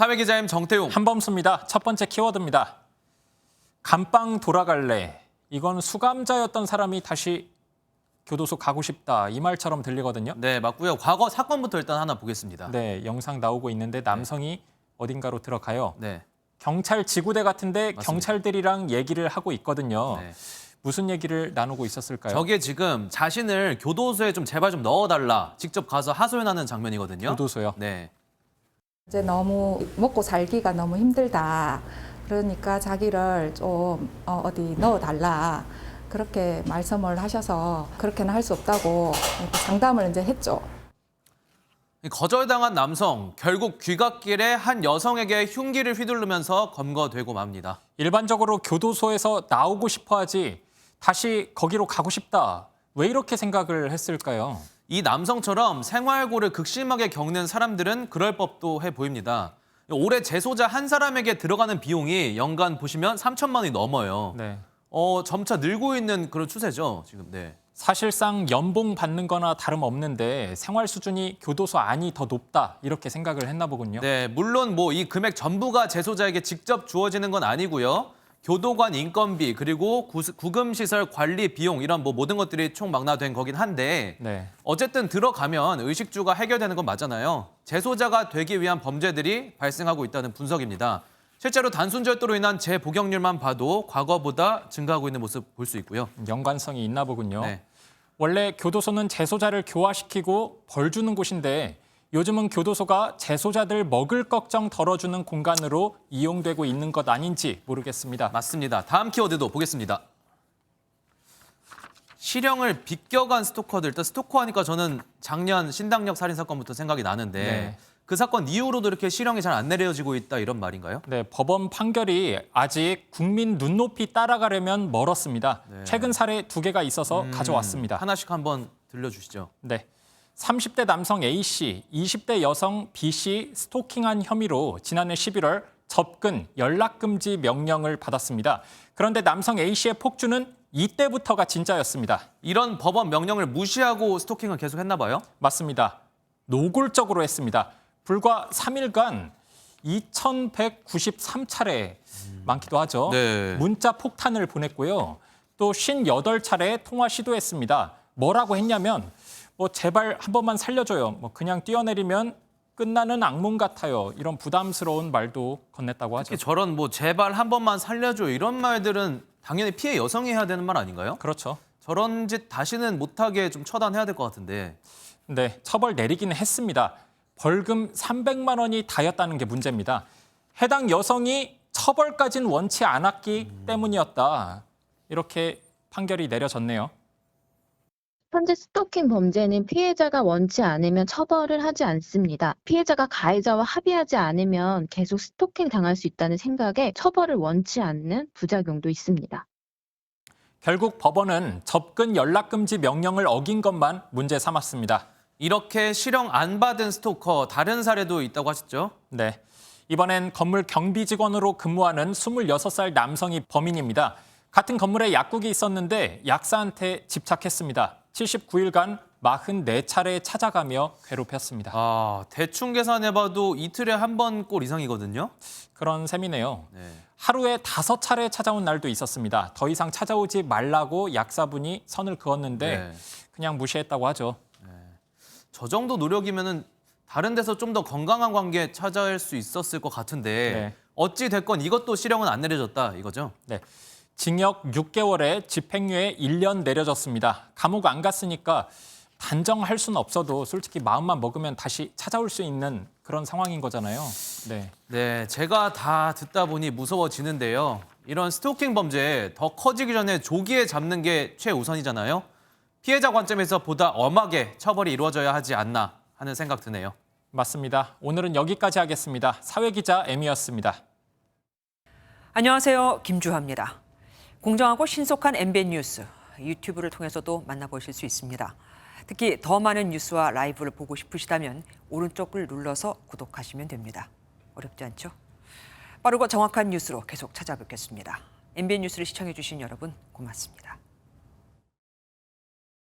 사회기자임 정태웅. 한범수입니다. 첫 번째 키워드입니다. 감방 돌아갈래. 이건 수감자였던 사람이 다시 교도소 가고 싶다. 이 말처럼 들리거든요. 네, 맞고요. 과거 사건부터 일단 하나 보겠습니다. 네, 영상 나오고 있는데 남성이 어딘가로 들어가요. 네. 경찰 지구대 같은데 맞습니다. 경찰들이랑 얘기를 하고 있거든요. 네. 무슨 얘기를 나누고 있었을까요? 저게 지금 자신을 교도소에 좀 제발 좀 넣어달라. 직접 가서 하소연하는 장면이거든요. 교도소요? 네. 이제 너무 먹고 살기가 너무 힘들다. 그러니까 자기를 좀 어디 넣어달라. 그렇게 말씀을 하셔서 그렇게는 할 수 없다고 이렇게 상담을 이제 했죠. 거절당한 남성, 결국 귀갓길에 한 여성에게 흉기를 휘두르면서 검거되고 맙니다. 일반적으로 교도소에서 나오고 싶어 하지 다시 거기로 가고 싶다. 왜 이렇게 생각을 했을까요? 이 남성처럼 생활고를 극심하게 겪는 사람들은 그럴 법도 해 보입니다. 올해 재소자 한 사람에게 들어가는 비용이 연간 보시면 3천만 원이 넘어요. 네. 점차 늘고 있는 그런 추세죠, 지금. 네. 사실상 연봉 받는 거나 다름없는데 생활 수준이 교도소 안이 더 높다. 이렇게 생각을 했나 보군요. 네, 물론 뭐 이 금액 전부가 재소자에게 직접 주어지는 건 아니고요. 교도관 인건비 그리고 구금시설 관리 비용 이런 뭐 모든 것들이 총망라된 거긴 한데 네. 어쨌든 들어가면 의식주가 해결되는 건 맞잖아요. 재소자가 되기 위한 범죄들이 발생하고 있다는 분석입니다. 실제로 단순 절도로 인한 재복역률만 봐도 과거보다 증가하고 있는 모습 볼 수 있고요. 연관성이 있나 보군요. 네. 원래 교도소는 재소자를 교화시키고 벌 주는 곳인데 요즘은 교도소가 재소자들 먹을 걱정 덜어주는 공간으로 이용되고 있는 것 아닌지 모르겠습니다. 맞습니다. 다음 키워드도 보겠습니다. 실형을 비껴간 스토커들. 일단 스토커하니까 저는 작년 신당역 살인 사건부터 생각이 나는데 네. 그 사건 이후로도 이렇게 실형이 잘 안 내려지고 있다 이런 말인가요? 네, 법원 판결이 아직 국민 눈높이 따라가려면 멀었습니다. 네. 최근 사례 2개가 있어서 가져왔습니다. 하나씩 한번 들려주시죠. 네. 30대 남성 A씨, 20대 여성 B씨 스토킹한 혐의로 지난해 11월 접근, 연락금지 명령을 받았습니다. 그런데 남성 A씨의 폭주는 이때부터가 진짜였습니다. 이런 법원 명령을 무시하고 스토킹을 계속 했나 봐요? 맞습니다. 노골적으로 했습니다. 불과 3일간 2,193차례 많기도 하죠. 네. 문자 폭탄을 보냈고요. 또 58차례 통화 시도했습니다. 뭐라고 했냐면 제발 한 번만 살려줘요. 그냥 뛰어내리면 끝나는 악몽 같아요. 이런 부담스러운 말도 건넸다고 하죠. 특히 저런 제발 한 번만 살려줘 이런 말들은 당연히 피해 여성이 해야 되는 말 아닌가요? 그렇죠. 저런 짓 다시는 못하게 좀 처단해야 될 것 같은데. 네, 처벌 내리기는 했습니다. 벌금 300만 원이 다였다는 게 문제입니다. 해당 여성이 처벌까지는 원치 않았기 때문이었다. 이렇게 판결이 내려졌네요. 현재 스토킹 범죄는 피해자가 원치 않으면 처벌을 하지 않습니다. 피해자가 가해자와 합의하지 않으면 계속 스토킹 당할 수 있다는 생각에 처벌을 원치 않는 부작용도 있습니다. 결국 법원은 접근 연락금지 명령을 어긴 것만 문제 삼았습니다. 이렇게 실형 안 받은 스토커 다른 사례도 있다고 하셨죠? 네, 이번엔 건물 경비 직원으로 근무하는 26살 남성이 범인입니다. 같은 건물에 약국이 있었는데 약사한테 집착했습니다. 79일간 44차례 찾아가며 괴롭혔습니다. 대충 계산해봐도 이틀에 한 번 꼴 이상이거든요. 그런 셈이네요. 네. 하루에 5차례 찾아온 날도 있었습니다. 더 이상 찾아오지 말라고 약사분이 선을 그었는데 네. 그냥 무시했다고 하죠. 저 정도 노력이면은 다른 데서 좀 더 건강한 관계 찾아올 수 있었을 것 같은데 네. 어찌 됐건 이것도 실형은 안 내려졌다 이거죠? 네, 징역 6개월에 집행유예 1년 내려졌습니다. 감옥 안 갔으니까 단정할 수는 없어도 솔직히 마음만 먹으면 다시 찾아올 수 있는 그런 상황인 거잖아요. 네. 네, 제가 다 듣다 보니 무서워지는데요. 이런 스토킹 범죄 더 커지기 전에 조기에 잡는 게 최우선이잖아요. 피해자 관점에서 보다 엄하게 처벌이 이루어져야 하지 않나 하는 생각 드네요. 맞습니다. 오늘은 여기까지 하겠습니다. 사회기자 M이었습니다. 안녕하세요. 김주하입니다. 공정하고 신속한 MBN 뉴스, 유튜브를 통해서도 만나보실 수 있습니다. 특히 더 많은 뉴스와 라이브를 보고 싶으시다면 오른쪽을 눌러서 구독하시면 됩니다. 어렵지 않죠? 빠르고 정확한 뉴스로 계속 찾아뵙겠습니다. MBN 뉴스를 시청해주신 여러분 고맙습니다.